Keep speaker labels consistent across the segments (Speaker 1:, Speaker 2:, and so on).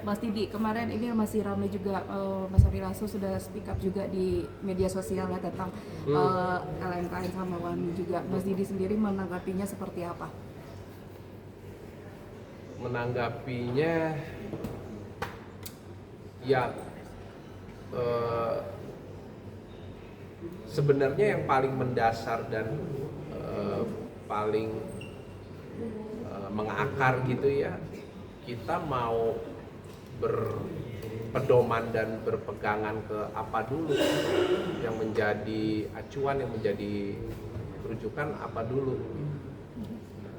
Speaker 1: Mas Didi, kemarin ini masih ramai juga, Mas Ari Lasso sudah speak up juga di media sosial ya tentang LMKN sama WAMI juga. Mas Didi sendiri menanggapinya seperti apa?
Speaker 2: Menanggapinya ya sebenarnya yang paling mendasar dan paling mengakar gitu ya, kita mau berpedoman dan berpegangan ke apa dulu yang menjadi acuan, yang menjadi rujukan apa dulu.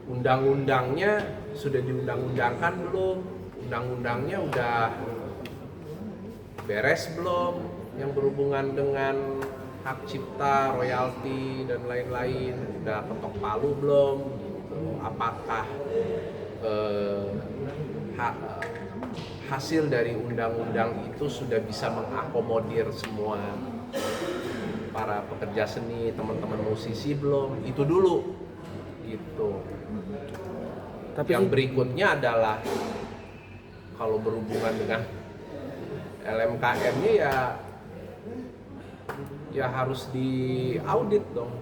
Speaker 2: Undang-undangnya sudah diundang-undangkan belum? Undang-undangnya udah beres belum? Yang berhubungan dengan hak cipta, royalti dan lain-lain udah ketok palu belum? Gitu. Apakah hasil dari undang-undang itu sudah bisa mengakomodir semua para pekerja seni, teman-teman musisi belum? Itu dulu gitu. Tapi yang berikutnya adalah kalau berhubungan dengan LMKN-nya ya harus diaudit dong.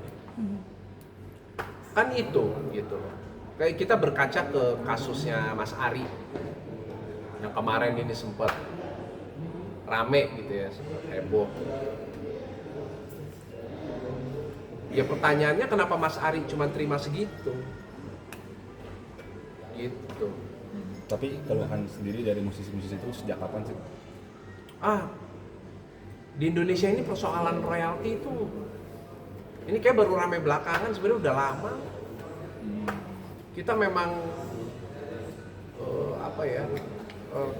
Speaker 2: Kan itu gitu loh. Kayak kita berkaca ke kasusnya Mas Ari yang kemarin ini sempat rame gitu ya, sempat heboh. Ya pertanyaannya kenapa Mas Ari cuma terima segitu? Gitu.
Speaker 3: Tapi keluhan sendiri dari musisi-musisi itu sejak kapan sih?
Speaker 2: Di Indonesia ini persoalan royalti itu ini kayak baru rame belakangan, sebenarnya udah lama. Kita memang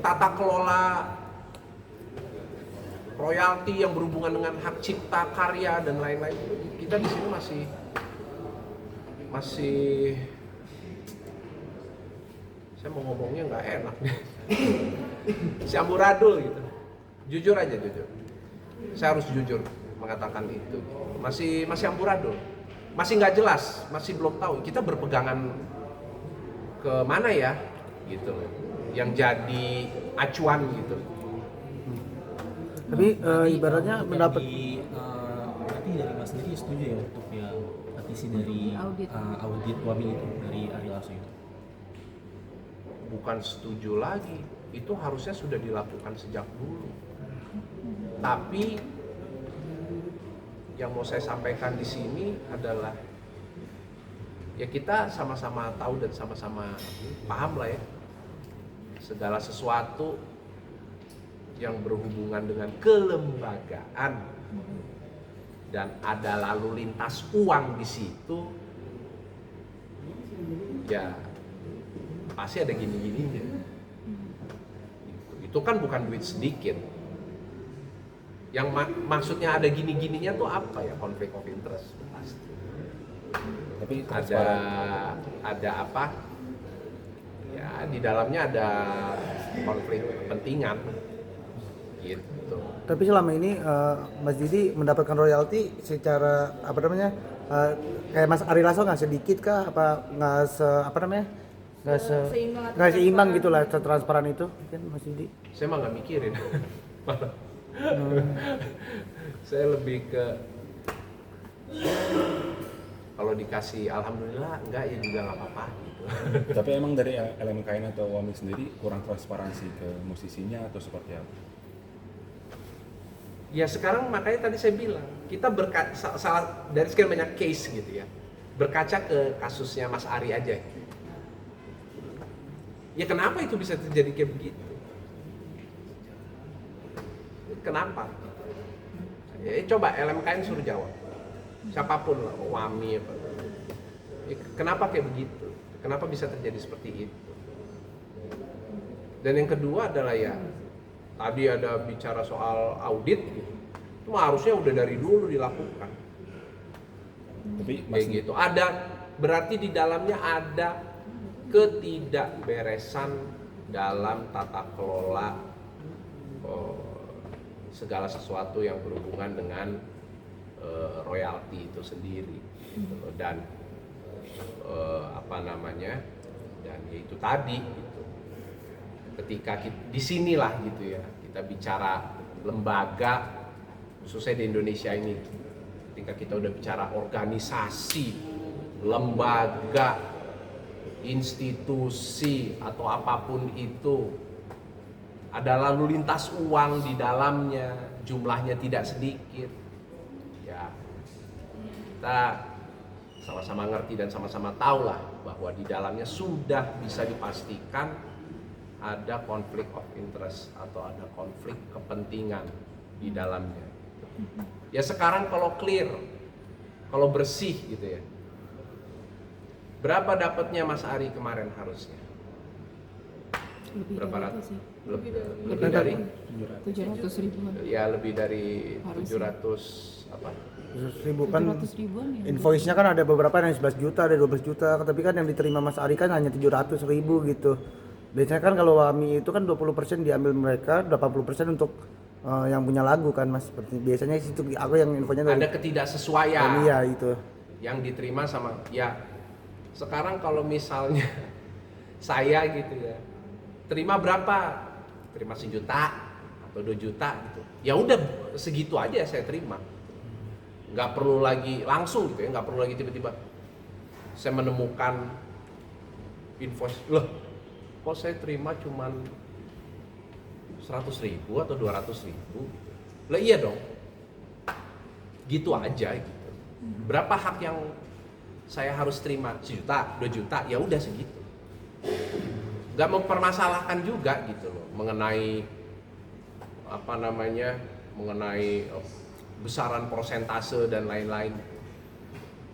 Speaker 2: tata kelola royalti yang berhubungan dengan hak cipta karya dan lain-lain, kita di sini masih saya mau ngomongnya nggak enak nih. Si amburadul gitu. Jujur aja, saya harus jujur mengatakan itu. Masih amburadul, masih nggak jelas, masih belum tahu kita berpegangan ke mana ya gitu loh, yang jadi acuan gitu.
Speaker 4: Tapi ibaratnya mendapat
Speaker 5: berarti dari Mas sendiri setuju ya untuk yang petisi dari audit WAMI itu dari Ari Lasso itu?
Speaker 2: Bukan setuju lagi, itu harusnya sudah dilakukan sejak dulu. Tapi yang mau saya sampaikan di sini adalah ya kita sama-sama tahu dan sama-sama paham lah ya, segala sesuatu yang berhubungan dengan kelembagaan dan ada lalu lintas uang di situ, ya pasti ada gini-gininya. Itu kan bukan duit sedikit. Yang maksudnya ada gini-gininya tuh apa ya? Konflik of interest pasti.
Speaker 3: Tapi
Speaker 2: ada apa? Ya di dalamnya ada konflik kepentingan. Gitu.
Speaker 4: Tapi selama ini Mas Didi mendapatkan royalti secara kayak Mas Ari Lasso nggak sedikit kah? Nggak seimbang gitu lah, transparan itu kan Mas Didi?
Speaker 2: Saya mah nggak mikirin. Saya lebih ke kalau dikasih alhamdulillah, enggak ya juga nggak apa-apa gitu.
Speaker 3: Tapi emang dari LMKN atau WAMI sendiri kurang transparansi ke musisinya atau seperti apa?
Speaker 2: Ya sekarang makanya tadi saya bilang kita salah dari sekian banyak case gitu ya, berkaca ke kasusnya Mas Ari aja. Ya kenapa itu bisa terjadi kayak begitu? Kenapa? Ya coba LMKN suruh jawab. Siapapun lah, WAMI apa. Ya, kenapa kayak begitu? Kenapa bisa terjadi seperti itu? Dan yang kedua adalah ya tadi ada bicara soal audit gitu. Itu harusnya udah dari dulu dilakukan.
Speaker 3: Tapi
Speaker 2: kayak gitu. Ada berarti di dalamnya ada ketidakberesan dalam tata kelola segala sesuatu yang berhubungan dengan royalti itu sendiri gitu. Dan dan ya itu tadi gitu. ketika di sinilah gitu ya kita bicara lembaga, khususnya di Indonesia ini, ketika kita udah bicara organisasi, lembaga, institusi atau apapun itu, ada lalu lintas uang di dalamnya, jumlahnya tidak sedikit, ya kita sama-sama ngerti dan sama-sama tahu lah bahwa di dalamnya sudah bisa dipastikan ada konflik of interest atau ada konflik kepentingan di dalamnya. Ya sekarang kalau clear, kalau bersih gitu ya, berapa dapatnya Mas Ari kemarin harusnya?
Speaker 1: Lebih
Speaker 2: Berapa
Speaker 1: dari
Speaker 2: ratus?
Speaker 1: itu sih.
Speaker 2: Lebih
Speaker 1: Lebih
Speaker 2: dari
Speaker 1: 700 ribuan.
Speaker 2: ya lebih dari
Speaker 1: Harusnya.
Speaker 2: 700 apa?
Speaker 4: 100.000 kan
Speaker 1: 700 ribuan ya.
Speaker 4: invoice-nya kan ada beberapa yang 11 juta, ada 12 juta, tapi kan yang diterima Mas Ari kan hanya 700.000 gitu. Biasanya kan kalau WAMI itu kan 20% diambil mereka, 80% untuk yang punya lagu kan Mas. Seperti biasanya itu aku yang infonya dari
Speaker 2: Ada ketidaksesuaian
Speaker 4: iya itu.
Speaker 2: yang diterima sama ya. Sekarang kalau misalnya saya gitu ya, terima berapa? Terima 1 juta atau 2 juta gitu. Ya udah segitu aja saya terima. Nggak perlu lagi langsung gitu ya, nggak perlu lagi tiba-tiba saya menemukan invoice, loh kok saya terima cuman 100.000 atau 200.000 gitu. Lah iya dong, gitu aja gitu. Berapa hak yang saya harus terima? 1 juta, 2 juta, ya udah segitu. Nggak mempermasalahkan juga gitu loh mengenai apa namanya, mengenai besaran persentase dan lain-lain.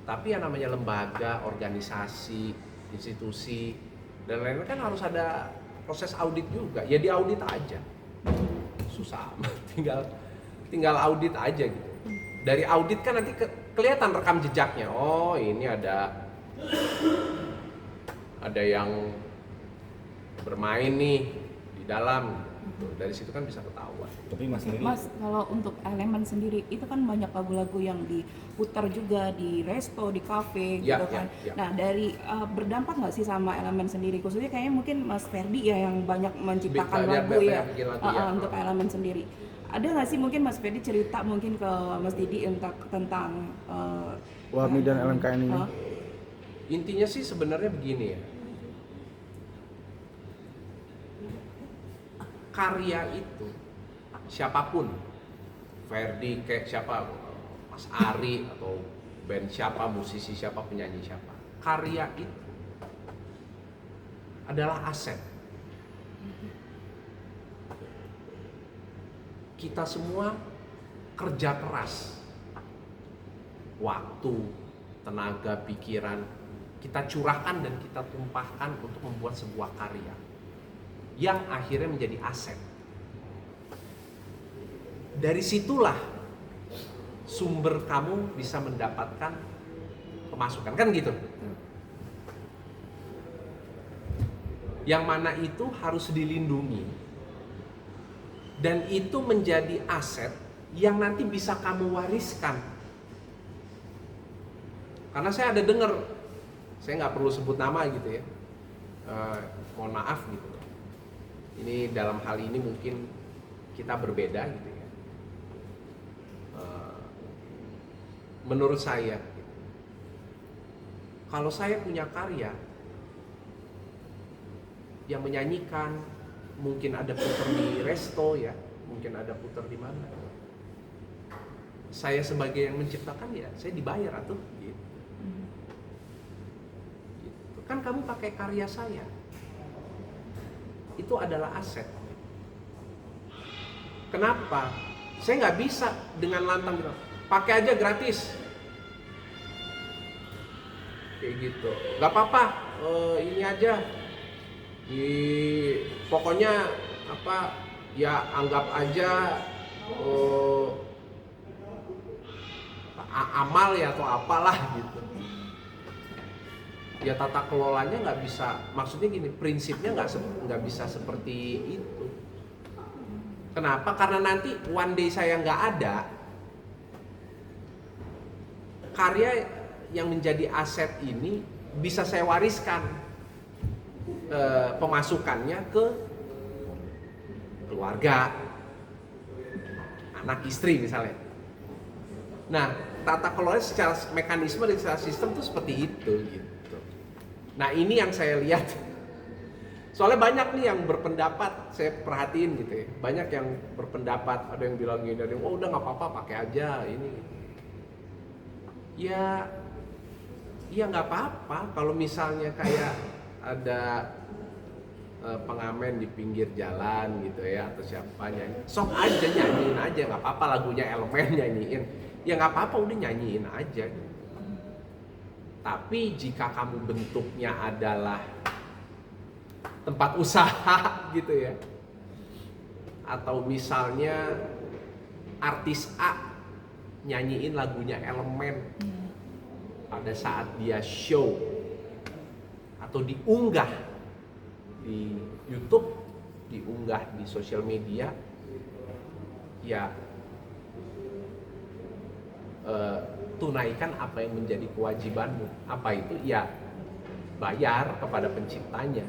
Speaker 2: Tapi yang namanya lembaga, organisasi, institusi dan lain-lain kan harus ada proses audit juga. Ya diaudit aja. Susah amat, tinggal audit aja gitu. Dari audit kan nanti kelihatan rekam jejaknya. Oh, ini ada yang bermain nih di dalam. Dari situ kan bisa ketahuan.
Speaker 3: Tapi Mas sendiri,
Speaker 1: Mas, kalau untuk Elemen sendiri itu kan banyak lagu-lagu yang diputar juga di resto, di kafe
Speaker 2: Ya,
Speaker 1: gitu kan.
Speaker 2: ya.
Speaker 1: Nah, dari berdampak nggak sih sama Elemen sendiri? Khususnya kayaknya mungkin Mas Ferdi ya yang banyak menciptakan
Speaker 2: Banyak
Speaker 1: lagu ya,
Speaker 2: bikin lagu, ya.
Speaker 1: untuk Elemen sendiri. Ada nggak sih mungkin Mas Ferdi cerita mungkin ke Mas Didi tentang
Speaker 4: WAMI dan LMKN ini.
Speaker 2: Intinya sih sebenarnya begini ya. Karya itu siapapun, Ferdi kayak siapa, Mas Ari atau band siapa, musisi siapa, penyanyi siapa, karya itu adalah aset. Kita semua kerja keras, waktu, tenaga, pikiran kita curahkan dan kita tumpahkan untuk membuat sebuah karya yang akhirnya menjadi aset. Dari situlah sumber kamu bisa mendapatkan pemasukan, kan gitu. Yang mana itu harus dilindungi dan itu menjadi aset yang nanti bisa kamu wariskan. Karena saya ada dengar, saya nggak perlu sebut nama gitu ya, mohon maaf gitu. Ini dalam hal ini mungkin kita berbeda gitu ya. Menurut saya, gitu, kalau saya punya karya yang menyanyikan, mungkin ada putar di resto ya, mungkin ada putar di mana. Saya sebagai yang menciptakan ya, saya dibayar atau gitu. Gitu. Kan kamu pakai karya saya. Itu adalah aset. Kenapa? Saya nggak bisa dengan lantang bilang, pakai aja gratis. Kayak gitu. Nggak apa-apa, ini aja. Pokoknya apa? Ya anggap aja amal ya atau apalah gitu. Ya tata kelolanya nggak bisa, maksudnya gini, prinsipnya nggak bisa seperti itu. Kenapa? Karena nanti one day saya nggak ada, karya yang menjadi aset ini bisa saya wariskan pemasukannya ke keluarga, anak istri misalnya. Nah, tata kelola secara mekanisme dan secara sistem tuh seperti itu gitu. Nah, ini yang saya lihat. Soalnya banyak nih yang berpendapat, saya perhatiin gitu ya. Banyak yang berpendapat, ada yang bilang gini, ada yang oh udah nggak apa-apa pakai aja ini. Ya nggak apa-apa kalau misalnya kayak ada pengamen di pinggir jalan gitu ya atau siapa nyanyi, sok aja nyanyiin aja, nggak apa-apa lagunya Elemen nyanyiin, ya nggak apa-apa udah nyanyiin aja. Tapi jika kamu bentuknya adalah tempat usaha gitu ya, atau misalnya artis A nyanyiin lagunya Elemen pada saat dia show atau diunggah di YouTube, diunggah di sosial media, ya tunaikan apa yang menjadi kewajibanmu. Apa itu? Ya bayar kepada penciptanya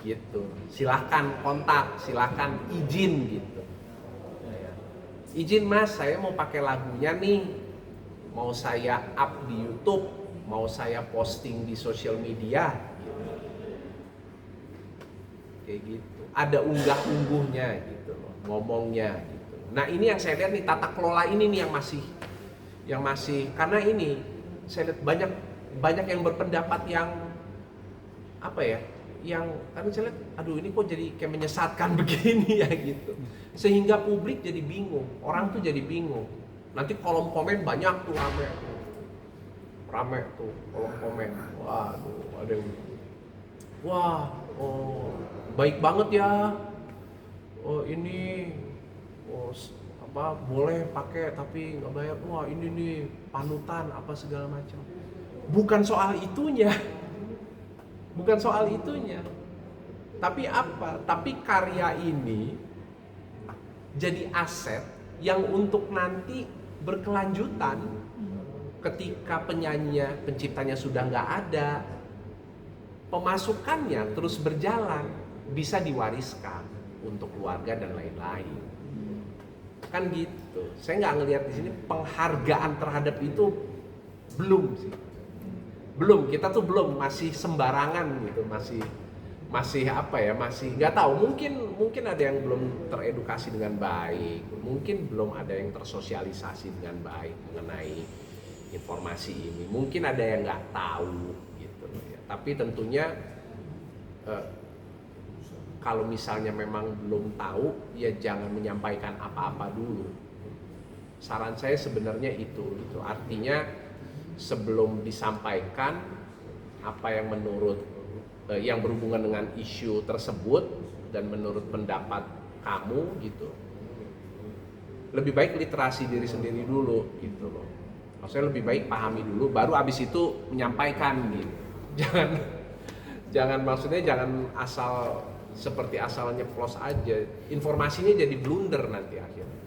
Speaker 2: gitu. Silahkan kontak, silahkan izin gitu. Izin mas, saya mau pakai lagunya nih, mau saya up di YouTube, mau saya posting di sosial media gitu. Kayak gitu, ada unggah-ungguhnya gitu loh, ngomongnya gitu. Nah ini yang saya lihat nih, tata kelola ini nih yang masih karena ini saya lihat banyak yang berpendapat yang apa ya, yang karena saya lihat aduh ini kok jadi kayak menyesatkan begini ya gitu, sehingga publik jadi bingung, orang tuh jadi bingung. Nanti kolom komen banyak tuh rame tuh kolom komen, waduh ada yang wah oh baik banget ya, oh ini oh apa boleh pakai tapi nggak bayar, wah ini nih panutan apa segala macam. Bukan soal itunya, tapi apa? Tapi karya ini jadi aset yang untuk nanti berkelanjutan ketika penciptanya sudah nggak ada, pemasukannya terus berjalan, bisa diwariskan untuk keluarga dan lain-lain. Kan gitu. Saya nggak ngelihat di sini penghargaan terhadap itu belum sih. Belum, kita tuh belum, masih sembarangan gitu, masih apa ya, masih nggak tahu, mungkin ada yang belum teredukasi dengan baik, mungkin belum ada yang tersosialisasi dengan baik mengenai informasi ini, mungkin ada yang nggak tahu gitu ya. Tapi tentunya kalau misalnya memang belum tahu, ya jangan menyampaikan apa-apa dulu. Saran saya sebenarnya itu artinya sebelum disampaikan apa yang menurut yang berhubungan dengan isu tersebut dan menurut pendapat kamu gitu, lebih baik literasi diri sendiri dulu gitu loh. Maksudnya lebih baik pahami dulu, baru abis itu menyampaikan gitu. Jangan maksudnya jangan asal seperti asal nyeplos aja, informasinya jadi blunder nanti akhirnya.